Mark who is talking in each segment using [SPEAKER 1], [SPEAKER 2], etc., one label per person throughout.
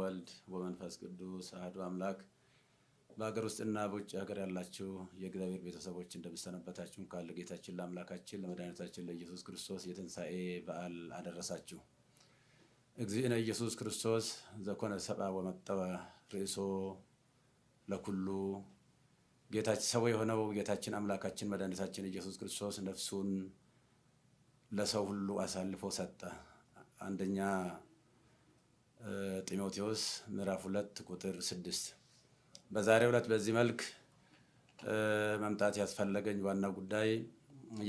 [SPEAKER 1] ወወልድ ወመንፈስ ቅዱስ አሐዱ አምላክ። በሀገር ውስጥና በውጭ ሀገር ያላችሁ የእግዚአብሔር ቤተሰቦች እንደምሰነበታችሁ ካለ ጌታችን ለአምላካችን ለመድኃኒታችን ለኢየሱስ ክርስቶስ የትንሣኤ በዓል አደረሳችሁ። እግዚእነ ኢየሱስ ክርስቶስ ዘኮነ ሰብአ ወመጠወ ርእሶ ለኩሉ። ጌታችን ሰው የሆነው ጌታችን አምላካችን መድኃኒታችን ኢየሱስ ክርስቶስ ነፍሱን ለሰው ሁሉ አሳልፎ ሰጠ። አንደኛ ጢሞቴዎስ ምዕራፍ 2 ቁጥር 6። በዛሬው ዕለት በዚህ መልክ መምጣት ያስፈለገኝ ዋና ጉዳይ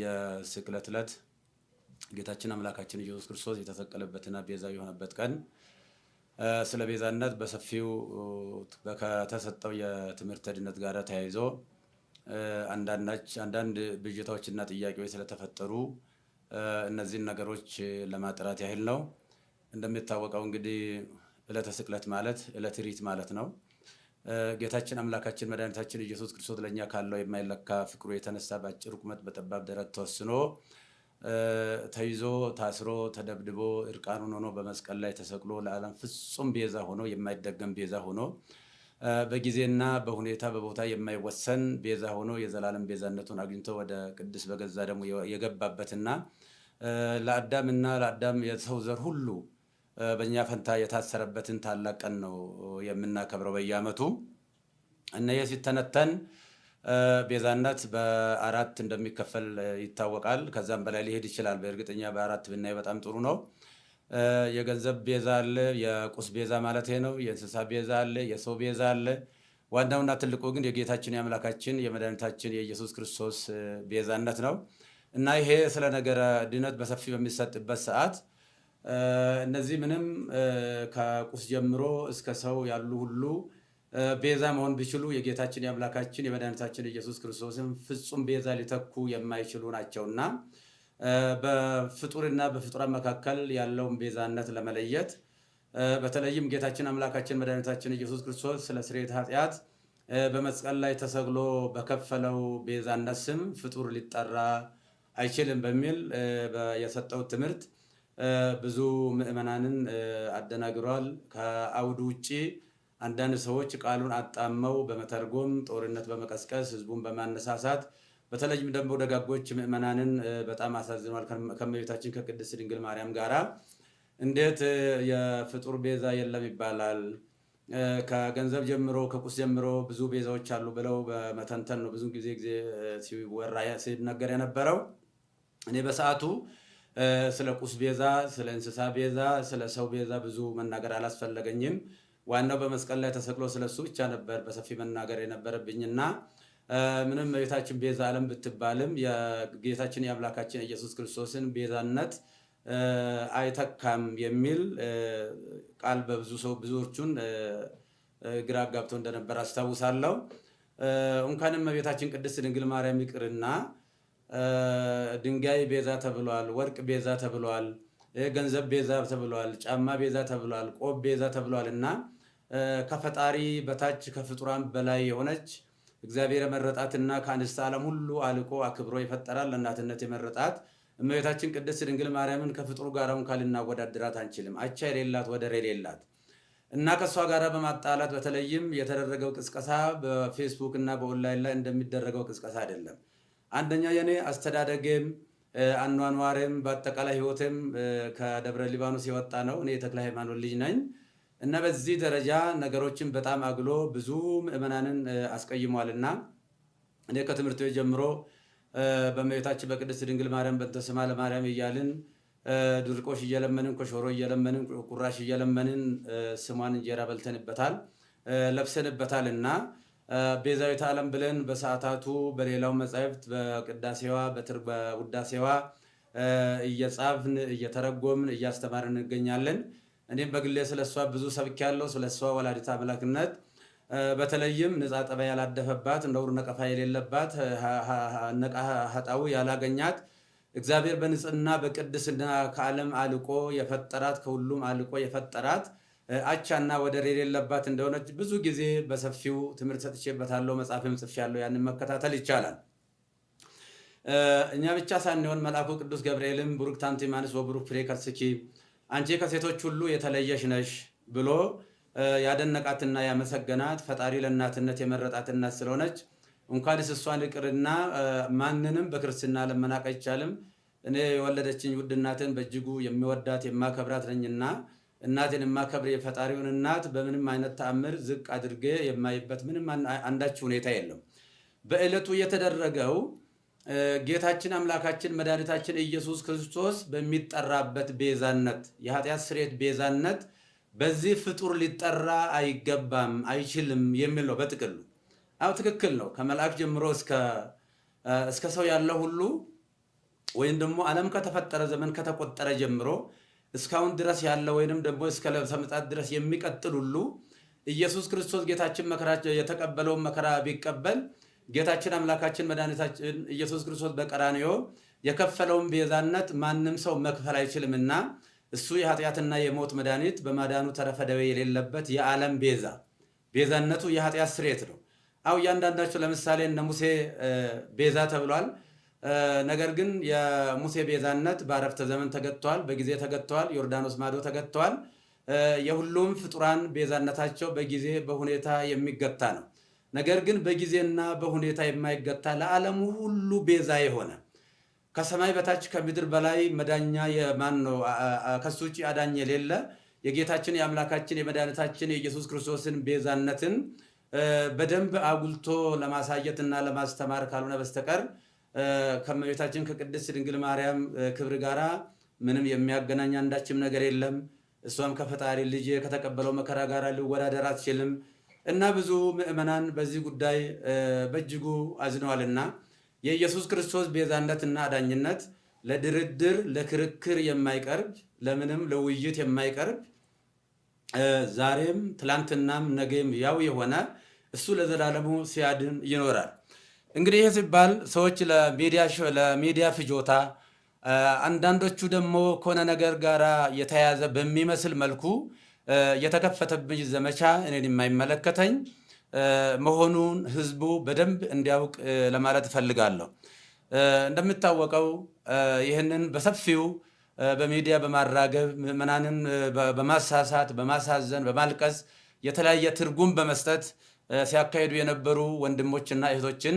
[SPEAKER 1] የስቅለት ዕለት ጌታችን አምላካችን ኢየሱስ ክርስቶስ የተሰቀለበትና ቤዛ የሆነበት ቀን ስለ ቤዛነት በሰፊው ከተሰጠው የትምህርተ ድነት ጋር ተያይዞ አንዳንድ ብዥታዎችና ጥያቄዎች ስለተፈጠሩ እነዚህን ነገሮች ለማጥራት ያህል ነው። እንደሚታወቀው እንግዲህ ዕለተ ስቅለት ማለት ዕለተ ሪት ማለት ነው። ጌታችን አምላካችን መድኃኒታችን ኢየሱስ ክርስቶስ ለእኛ ካለው የማይለካ ፍቅሩ የተነሳ በአጭር ቁመት በጠባብ ደረት ተወስኖ ተይዞ ታስሮ ተደብድቦ እርቃኑን ሆኖ በመስቀል ላይ ተሰቅሎ ለዓለም ፍጹም ቤዛ ሆኖ የማይደገም ቤዛ ሆኖ በጊዜና በሁኔታ በቦታ የማይወሰን ቤዛ ሆኖ የዘላለም ቤዛነቱን አግኝቶ ወደ ቅድስ በገዛ ደግሞ የገባበትና ለአዳም የሰው ዘር ሁሉ በእኛ ፈንታ የታሰረበትን ታላቅ ቀን ነው የምናከብረው በየዓመቱ። እና ይህ ሲተነተን ቤዛነት በአራት እንደሚከፈል ይታወቃል። ከዛም በላይ ሊሄድ ይችላል። በእርግጠኛ በአራት ብናይ በጣም ጥሩ ነው። የገንዘብ ቤዛ አለ፣ የቁስ ቤዛ ማለት ነው። የእንስሳ ቤዛ አለ፣ የሰው ቤዛ አለ። ዋናውና ትልቁ ግን የጌታችን የአምላካችን የመድኃኒታችን የኢየሱስ ክርስቶስ ቤዛነት ነው። እና ይሄ ስለ ነገረ ድነት በሰፊ በሚሰጥበት ሰዓት እነዚህ ምንም ከቁስ ጀምሮ እስከ ሰው ያሉ ሁሉ ቤዛ መሆን ቢችሉ የጌታችን የአምላካችን የመድኃኒታችን ኢየሱስ ክርስቶስን ፍጹም ቤዛ ሊተኩ የማይችሉ ናቸውና በፍጡርና በፍጡራን መካከል ያለውን ቤዛነት ለመለየት በተለይም ጌታችን አምላካችን መድኃኒታችን ኢየሱስ ክርስቶስ ስለ ስርየተ ኃጢአት በመስቀል ላይ ተሰቅሎ በከፈለው ቤዛነት ስም ፍጡር ሊጠራ አይችልም በሚል የሰጠው ትምህርት ብዙ ምዕመናንን አደናግሯል። ከአውዱ ውጪ አንዳንድ ሰዎች ቃሉን አጣመው በመተርጎም ጦርነት በመቀስቀስ ህዝቡን በማነሳሳት በተለይም ደግሞ ደጋጎች ምዕመናንን በጣም አሳዝኗል። ከእመቤታችን ከቅድስት ድንግል ማርያም ጋራ እንዴት የፍጡር ቤዛ የለም ይባላል? ከገንዘብ ጀምሮ ከቁስ ጀምሮ ብዙ ቤዛዎች አሉ ብለው በመተንተን ነው ብዙ ጊዜ ሲወራ ሲነገር የነበረው። እኔ በሰዓቱ ስለ ቁስ ቤዛ፣ ስለ እንስሳ ቤዛ፣ ስለ ሰው ቤዛ ብዙ መናገር አላስፈለገኝም። ዋናው በመስቀል ላይ ተሰቅሎ ስለሱ ብቻ ነበር በሰፊ መናገር የነበረብኝና ምንም እመቤታችን ቤዛ ዓለም ብትባልም የጌታችን የአምላካችን ኢየሱስ ክርስቶስን ቤዛነት አይተካም የሚል ቃል ብዙዎቹን ግራ አጋብቶ እንደነበር አስታውሳለሁ። እንኳንም እመቤታችን ቅድስት ድንግል ማርያም ይቅርና ድንጋይ ቤዛ ተብሏል፣ ወርቅ ቤዛ ተብሏል፣ ገንዘብ ቤዛ ተብሏል፣ ጫማ ቤዛ ተብሏል፣ ቆብ ቤዛ ተብሏል። እና ከፈጣሪ በታች ከፍጡራን በላይ የሆነች እግዚአብሔር የመረጣትና ከአንስተ ዓለም ሁሉ አልቆ አክብሮ ይፈጠራል ለእናትነት የመረጣት እመቤታችን ቅድስት ድንግል ማርያምን ከፍጡሩ ጋር እንኳን ልናወዳድራት አንችልም። አቻ የሌላት ወደር የሌላት እና ከእሷ ጋር በማጣላት በተለይም የተደረገው ቅስቀሳ በፌስቡክ እና በኦንላይን ላይ እንደሚደረገው ቅስቀሳ አይደለም። አንደኛ የኔ አስተዳደግም አኗኗርም በአጠቃላይ ህይወትም ከደብረ ሊባኖስ የወጣ ነው። እኔ የተክለ ሃይማኖት ልጅ ነኝ እና በዚህ ደረጃ ነገሮችን በጣም አግሎ ብዙ ምዕመናንን አስቀይሟልና እኔ ከትምህርት ቤት ጀምሮ በእመቤታችን በቅድስት ድንግል ማርያም በእንተ ስማ ለማርያም እያልን ድርቆሽ እየለመንን ኮሾሮ እየለመንን ቁራሽ እየለመንን ስሟን እንጀራ በልተንበታል ለብሰንበታል። እና ቤዛዊተ ዓለም ብለን በሰዓታቱ በሌላው መጻሕፍት በቅዳሴዋ በውዳሴዋ እየጻፍን እየተረጎምን እያስተማርን እንገኛለን። እኔም በግሌ ስለሷ ብዙ ሰብኬያለሁ። ስለሷ ወላዲተ አምላክነት በተለይም ንጻ ጠባይ ያላደፈባት ነውር ነቀፋ የሌለባት ነቃ ኃጣው ያላገኛት እግዚአብሔር በንጽህና በቅድስና ከዓለም አልቆ የፈጠራት ከሁሉም አልቆ የፈጠራት አቻና ወደር የሌለባት እንደሆነች ብዙ ጊዜ በሰፊው ትምህርት ሰጥቼበታለሁ። መጽሐፍም ጽፌያለሁ። ያንን መከታተል ይቻላል። እኛ ብቻ ሳንሆን መልአኩ ቅዱስ ገብርኤልም ቡሩክት አንቲ እማንስት ወቡሩክ ፍሬ ከርሥኪ አንቺ ከሴቶች ሁሉ የተለየሽ ነሽ ብሎ ያደነቃትና ያመሰገናት ፈጣሪ ለእናትነት የመረጣት እናት ስለሆነች እንኳንስ እሷን ይቅርና ማንንም በክርስትና ለመናቅ አይቻልም። እኔ የወለደችኝ ውድ እናትን በእጅጉ የሚወዳት የማከብራት ነኝና እናቴን የማከብር የፈጣሪውን እናት በምንም አይነት ተአምር ዝቅ አድርጌ የማይበት ምንም አንዳች ሁኔታ የለም። በዕለቱ የተደረገው ጌታችን አምላካችን መድኃኒታችን ኢየሱስ ክርስቶስ በሚጠራበት ቤዛነት የኃጢአት ስርየት ቤዛነት በዚህ ፍጡር ሊጠራ አይገባም አይችልም የሚል ነው በጥቅሉ። አዎ ትክክል ነው። ከመልአክ ጀምሮ እስከ ሰው ያለው ሁሉ ወይም ደግሞ ዓለም ከተፈጠረ ዘመን ከተቆጠረ ጀምሮ እስካሁን ድረስ ያለው ወይንም ደግሞ እስከ ለብሰ ምጽአት ድረስ የሚቀጥል ሁሉ ኢየሱስ ክርስቶስ ጌታችን መከራ የተቀበለውን መከራ ቢቀበል ጌታችን አምላካችን መድኃኒታችን ኢየሱስ ክርስቶስ በቀራንዮ የከፈለውን ቤዛነት ማንም ሰው መክፈል አይችልምና እሱ የኃጢአትና የሞት መድኃኒት በማዳኑ ተረፈ ደዌ የሌለበት የዓለም ቤዛነቱ የኃጢአት ስርየት ነው። አው እያንዳንዳቸው ለምሳሌ እነ ሙሴ ቤዛ ተብሏል። ነገር ግን የሙሴ ቤዛነት በአረፍተ ዘመን ተገጥቷል፣ በጊዜ ተገጥቷል፣ ዮርዳኖስ ማዶ ተገጥቷል። የሁሉም ፍጡራን ቤዛነታቸው በጊዜ በሁኔታ የሚገታ ነው። ነገር ግን በጊዜና በሁኔታ የማይገታ ለዓለሙ ሁሉ ቤዛ የሆነ ከሰማይ በታች ከምድር በላይ መዳኛ የማን ነው? ከሱ ውጭ አዳኝ የሌለ የጌታችን የአምላካችን የመድኃኒታችን የኢየሱስ ክርስቶስን ቤዛነትን በደንብ አጉልቶ ለማሳየት እና ለማስተማር ካልሆነ በስተቀር ከእመቤታችን ከቅድስት ድንግል ማርያም ክብር ጋራ ምንም የሚያገናኝ አንዳችም ነገር የለም። እሷም ከፈጣሪ ልጅ ከተቀበለው መከራ ጋር ሊወዳደር አትችልም እና ብዙ ምዕመናን በዚህ ጉዳይ በእጅጉ አዝነዋልና የኢየሱስ ክርስቶስ ቤዛነትና አዳኝነት ለድርድር ለክርክር የማይቀርብ ለምንም ለውይይት የማይቀርብ ዛሬም ትላንትናም ነገም ያው የሆነ እሱ ለዘላለሙ ሲያድን ይኖራል። እንግዲህ ይህ ሲባል ሰዎች ለሚዲያ ፍጆታ፣ አንዳንዶቹ ደግሞ ከሆነ ነገር ጋር የተያያዘ በሚመስል መልኩ የተከፈተብኝ ዘመቻ እኔን የማይመለከተኝ መሆኑን ህዝቡ በደንብ እንዲያውቅ ለማለት እፈልጋለሁ። እንደሚታወቀው ይህንን በሰፊው በሚዲያ በማራገብ ምዕመናንን በማሳሳት በማሳዘን በማልቀስ የተለያየ ትርጉም በመስጠት ሲያካሂዱ የነበሩ ወንድሞችና እህቶችን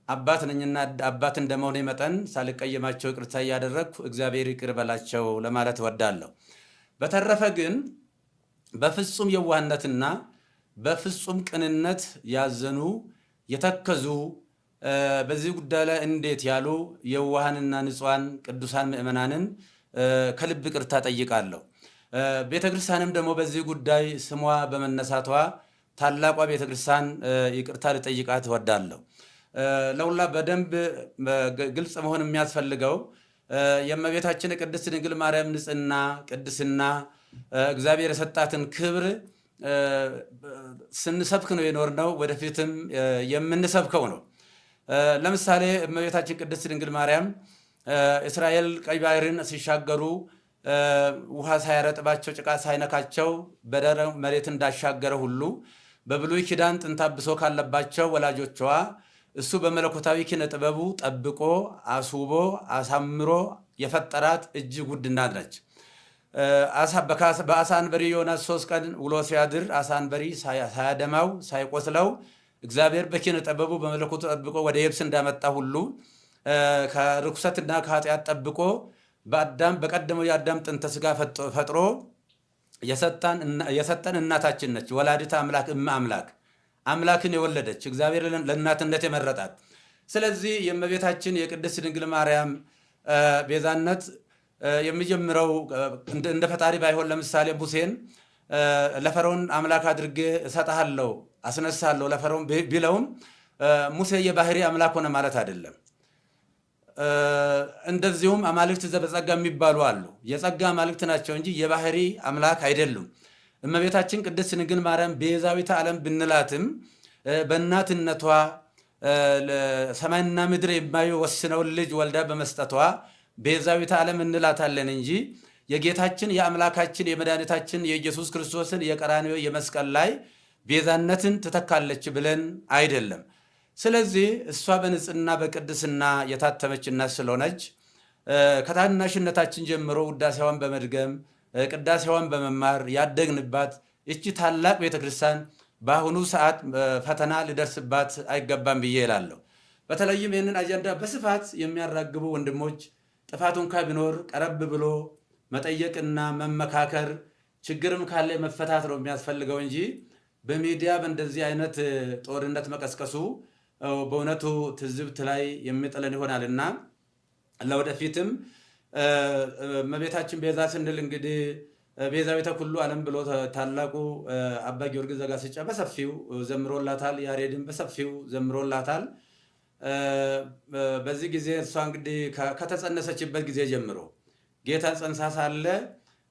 [SPEAKER 1] አባት ነኝና አባት እንደመሆኔ መጠን ሳልቀየማቸው ይቅርታ እያደረግኩ እግዚአብሔር ይቅር በላቸው ለማለት እወዳለሁ። በተረፈ ግን በፍጹም የዋህነትና በፍጹም ቅንነት ያዘኑ የተከዙ በዚህ ጉዳይ ላይ እንዴት ያሉ የዋሃንና ንጹሃን ቅዱሳን ምዕመናንን ከልብ ይቅርታ ጠይቃለሁ። ቤተክርስቲያንም ደግሞ በዚህ ጉዳይ ስሟ በመነሳቷ ታላቋ ቤተክርስቲያን ይቅርታ ልጠይቃት እወዳለሁ። ለሁላ በደንብ ግልጽ መሆን የሚያስፈልገው የእመቤታችን ቅድስት ድንግል ማርያም ንጽሕና፣ ቅድስና እግዚአብሔር የሰጣትን ክብር ስንሰብክ ነው የኖርነው፣ ወደፊትም የምንሰብከው ነው። ለምሳሌ እመቤታችን ቅድስት ድንግል ማርያም እስራኤል ቀይ ባህርን ሲሻገሩ ውሃ ሳያረጥባቸው ጭቃ ሳይነካቸው በደረቅ መሬት እንዳሻገረ ሁሉ በብሉይ ኪዳን ጥንተ አብሶ ካለባቸው ወላጆቿ እሱ በመለኮታዊ ኪነ ጥበቡ ጠብቆ አስውቦ አሳምሮ የፈጠራት እጅግ ውድ እናት ነች። በአሳ አንበሪ ዮናስ 3 ቀን ውሎ ሲያድር አሳ አንበሪ ሳያደማው ሳይቆስለው እግዚአብሔር በኪነ ጥበቡ በመለኮቱ ጠብቆ ወደ የብስ እንዳመጣ ሁሉ ከርኩሰትና ከኃጢአት ጠብቆ በቀደመው የአዳም ጥንተ ስጋ ፈጥሮ የሰጠን እናታችን ነች። ወላዲተ አምላክ አምላክ አምላክን የወለደች እግዚአብሔር ለእናትነት የመረጣት። ስለዚህ የእመቤታችን የቅድስት ድንግል ማርያም ቤዛነት የሚጀምረው እንደ ፈጣሪ ባይሆን ለምሳሌ ሙሴን ለፈርዖን አምላክ አድርጌ እሰጥሃለሁ አስነሳለሁ ለፈርዖን ቢለውም ሙሴ የባህሪ አምላክ ሆነ ማለት አይደለም። እንደዚሁም አማልክት ዘበጸጋ የሚባሉ አሉ። የጸጋ አማልክት ናቸው እንጂ የባህሪ አምላክ አይደሉም። እመቤታችን ቅድስት ድንግል ማርያም ቤዛዊተ ዓለም ብንላትም በእናትነቷ ሰማይና ምድር የማይወስነውን ልጅ ወልዳ በመስጠቷ ቤዛዊተ ዓለም እንላታለን እንጂ የጌታችን የአምላካችን የመድኃኒታችን የኢየሱስ ክርስቶስን የቀራንዮ የመስቀል ላይ ቤዛነትን ትተካለች ብለን አይደለም። ስለዚህ እሷ በንጽህና በቅድስና የታተመች እናት ስለሆነች ከታናሽነታችን ጀምሮ ውዳሴዋን በመድገም ቅዳሴዋን በመማር ያደግንባት እቺ ታላቅ ቤተክርስቲያን በአሁኑ ሰዓት ፈተና ሊደርስባት አይገባም ብዬ እላለሁ። በተለይም ይህንን አጀንዳ በስፋት የሚያራግቡ ወንድሞች ጥፋቱ እንኳ ቢኖር ቀረብ ብሎ መጠየቅና መመካከር፣ ችግርም ካለ መፈታት ነው የሚያስፈልገው እንጂ በሚዲያ በእንደዚህ አይነት ጦርነት መቀስቀሱ በእውነቱ ትዝብት ላይ የሚጥለን ይሆናልና ለወደፊትም እመቤታችን ቤዛ ስንል እንግዲህ ቤዛዊተ ኩሉ ዓለም ብሎ ታላቁ አባ ጊዮርጊስ ዘጋስጫ በሰፊው ዘምሮላታል። ያሬድን በሰፊው ዘምሮላታል። በዚህ ጊዜ እሷ እንግዲህ ከተጸነሰችበት ጊዜ ጀምሮ ጌታ ጸንሳ ሳለ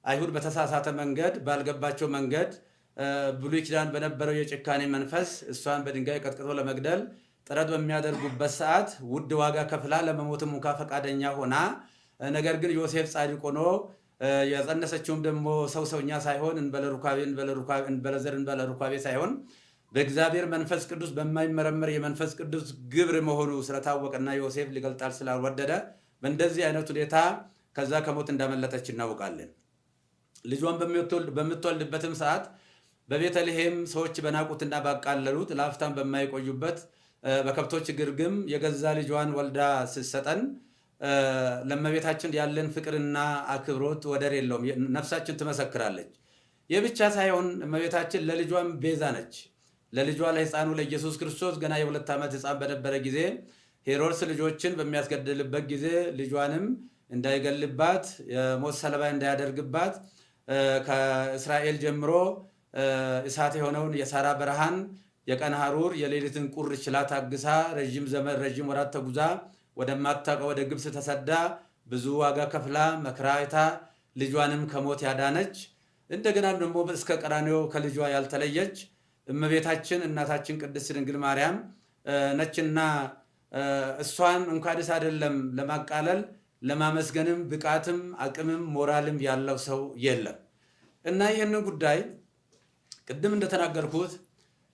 [SPEAKER 1] አይሁድ በተሳሳተ መንገድ ባልገባቸው መንገድ ብሉይ ኪዳን በነበረው የጭካኔ መንፈስ እሷን በድንጋይ ቀጥቅጦ ለመግደል ጥረት በሚያደርጉበት ሰዓት ውድ ዋጋ ከፍላ ለመሞትም እንኳ ፈቃደኛ ሆና፣ ነገር ግን ዮሴፍ ጻድቅ ሆኖ የጸነሰችውም ደግሞ ሰውኛ ሳይሆን እንበለዘር እንበለሩካቤ ሳይሆን በእግዚአብሔር መንፈስ ቅዱስ በማይመረመር የመንፈስ ቅዱስ ግብር መሆኑ ስለታወቀና ዮሴፍ ሊገልጣል ስላልወደደ በእንደዚህ አይነት ሁኔታ ከዛ ከሞት እንዳመለጠች እናውቃለን። ልጇን በምትወልድበትም ሰዓት በቤተልሔም ሰዎች በናቁትና ባቃለሉት ለአፍታም በማይቆዩበት በከብቶች ግርግም የገዛ ልጇን ወልዳ ስትሰጠን ለእመቤታችን ያለን ፍቅርና አክብሮት ወደር የለውም። ነፍሳችን ትመሰክራለች። ይህ ብቻ ሳይሆን እመቤታችን ለልጇም ቤዛ ነች። ለልጇ ለሕፃኑ ለኢየሱስ ክርስቶስ ገና የ2 ዓመት ሕፃን በነበረ ጊዜ ሄሮድስ ልጆችን በሚያስገድልበት ጊዜ ልጇንም እንዳይገልባት የሞት ሰለባ እንዳያደርግባት ከእስራኤል ጀምሮ እሳት የሆነውን የሳራ በረሃን የቀን ሐሩር የሌሊትን ቁር ችላ ታግሳ ረዥም ወራት ተጉዛ ወደማታውቀው ወደ ግብፅ ተሰዳ ብዙ ዋጋ ከፍላ መከራ አይታ ልጇንም ከሞት ያዳነች እንደገና ደግሞ እስከ ቀራንዮ ከልጇ ያልተለየች እመቤታችን እናታችን ቅድስት ድንግል ማርያም ነችና እሷን እንኳንስ አይደለም ለማቃለል ለማመስገንም ብቃትም አቅምም ሞራልም ያለው ሰው የለም። እና ይህንን ጉዳይ ቅድም እንደተናገርኩት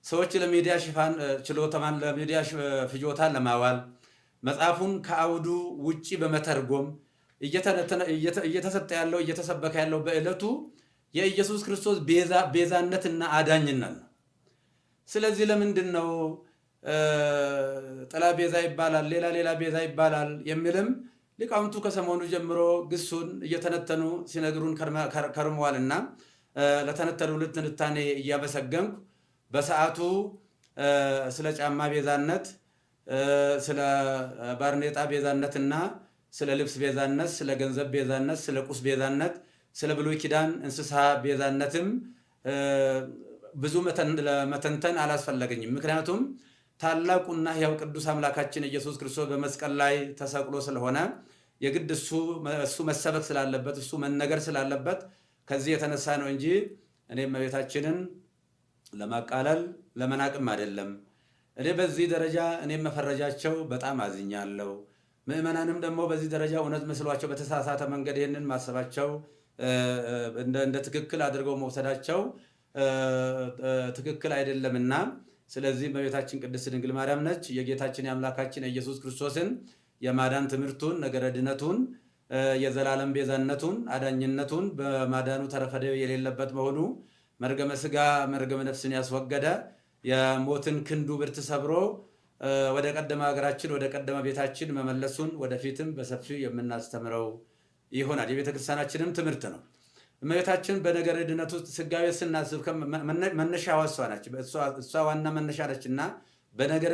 [SPEAKER 1] ሰዎች ለሚዲያ ሽፋን ችሎታን ለሚዲያ ፍጆታ ለማዋል መጽሐፉን ከአውዱ ውጪ በመተርጎም እየተሰጠ ያለው እየተሰበከ ያለው በዕለቱ የኢየሱስ ክርስቶስ ቤዛነትና አዳኝነት ነው። ስለዚህ ለምንድን ነው ጥላ ቤዛ ይባላል፣ ሌላ ቤዛ ይባላል የሚልም ሊቃውንቱ ከሰሞኑ ጀምሮ ግሱን እየተነተኑ ሲነግሩን ከርመዋልና ለተነተኑልን ትንታኔ እያመሰገንኩ በሰዓቱ ስለ ጫማ ቤዛነት፣ ስለ ባርኔጣ ቤዛነትና ስለ ልብስ ቤዛነት፣ ስለ ገንዘብ ቤዛነት፣ ስለ ቁስ ቤዛነት፣ ስለ ብሉይ ኪዳን እንስሳ ቤዛነትም ብዙ መተንተን አላስፈለገኝም። ምክንያቱም ታላቁና ሕያው ቅዱስ አምላካችን ኢየሱስ ክርስቶስ በመስቀል ላይ ተሰቅሎ ስለሆነ የግድ እሱ መሰበክ ስላለበት እሱ መነገር ስላለበት ከዚህ የተነሳ ነው እንጂ እኔም እመቤታችንን ለማቃለል ለመናቅም አይደለም። እኔ በዚህ ደረጃ እኔም መፈረጃቸው በጣም አዝኛለሁ። ምዕመናንም ደግሞ በዚህ ደረጃ እውነት መስሏቸው በተሳሳተ መንገድ ይህንን ማሰባቸው እንደ ትክክል አድርገው መውሰዳቸው ትክክል አይደለምና ስለዚህ እመቤታችን ቅድስት ድንግል ማርያም ነች የጌታችን የአምላካችን የኢየሱስ ክርስቶስን የማዳን ትምህርቱን ነገረ ድነቱን የዘላለም ቤዛነቱን አዳኝነቱን በማዳኑ ተረፈደ የሌለበት መሆኑ መርገመ ሥጋ መርገመ ነፍስን ያስወገደ የሞትን ክንዱ ብርት ሰብሮ ወደ ቀደመ ሀገራችን ወደ ቀደመ ቤታችን መመለሱን ወደፊትም በሰፊው የምናስተምረው ይሆናል። የቤተ ክርስቲያናችንም ትምህርት ነው። እመቤታችን በነገረ ድነት ውስጥ ስጋዌ ስናስብ መነሻዋ እሷ ነች። እሷ ዋና መነሻ ነችና በነገረ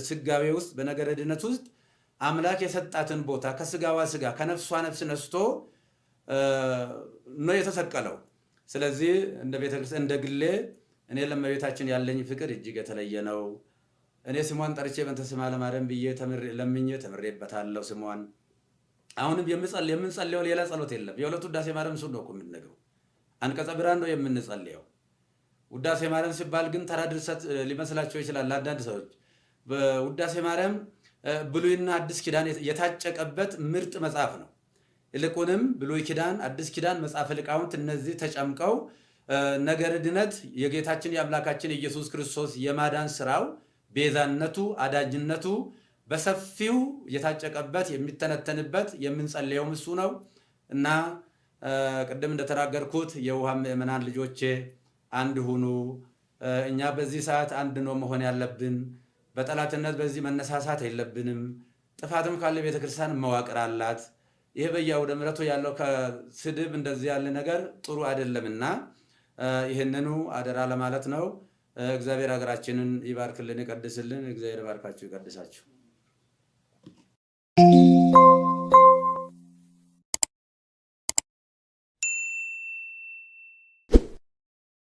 [SPEAKER 1] ስጋዌ ውስጥ በነገረ ድነት ውስጥ አምላክ የሰጣትን ቦታ ከስጋዋ ስጋ ከነፍሷ ነፍስ ነስቶ ነው የተሰቀለው። ስለዚህ እንደ ቤተክርስቲያን እንደ ግሌ እኔ ለእመቤታችን ያለኝ ፍቅር እጅግ የተለየ ነው። እኔ ስሟን ጠርቼ በእንተ ስማ ለማርያም ብዬ ለምኜ ተምሬበታለሁ ስሟን። አሁንም የምንጸልየው ሌላ ጸሎት የለም። የሁለቱ ውዳሴ ማርያም እሱን ነው እኮ የምንነግረው። አንቀጸ ብርሃን ነው የምንጸልየው። ውዳሴ ማርያም ሲባል ግን ተራ ድርሰት ሊመስላቸው ይችላል አንዳንድ ሰዎች። ውዳሴ ማርያም ብሉይና አዲስ ኪዳን የታጨቀበት ምርጥ መጽሐፍ ነው። ይልቁንም ብሉይ ኪዳን፣ አዲስ ኪዳን፣ መጽሐፈ ሊቃውንት እነዚህ ተጨምቀው ነገረ ድነት የጌታችን የአምላካችን ኢየሱስ ክርስቶስ የማዳን ስራው ቤዛነቱ፣ አዳጅነቱ በሰፊው የታጨቀበት የሚተነተንበት የምንጸልየውም እሱ ነው እና ቅድም እንደተናገርኩት የውሃ ምዕመናን ልጆቼ አንድ ሁኑ። እኛ በዚህ ሰዓት አንድ ነው መሆን ያለብን። በጠላትነት በዚህ መነሳሳት የለብንም። ጥፋትም ካለ ቤተክርስቲያን መዋቅር አላት። ይሄ በየአውደ ምሕረቱ ያለው ከስድብ እንደዚህ ያለ ነገር ጥሩ አይደለምና ይህንኑ አደራ ለማለት ነው። እግዚአብሔር ሀገራችንን ይባርክልን፣ ይቀድስልን። እግዚአብሔር ባርካችሁ ይቀድሳችሁ።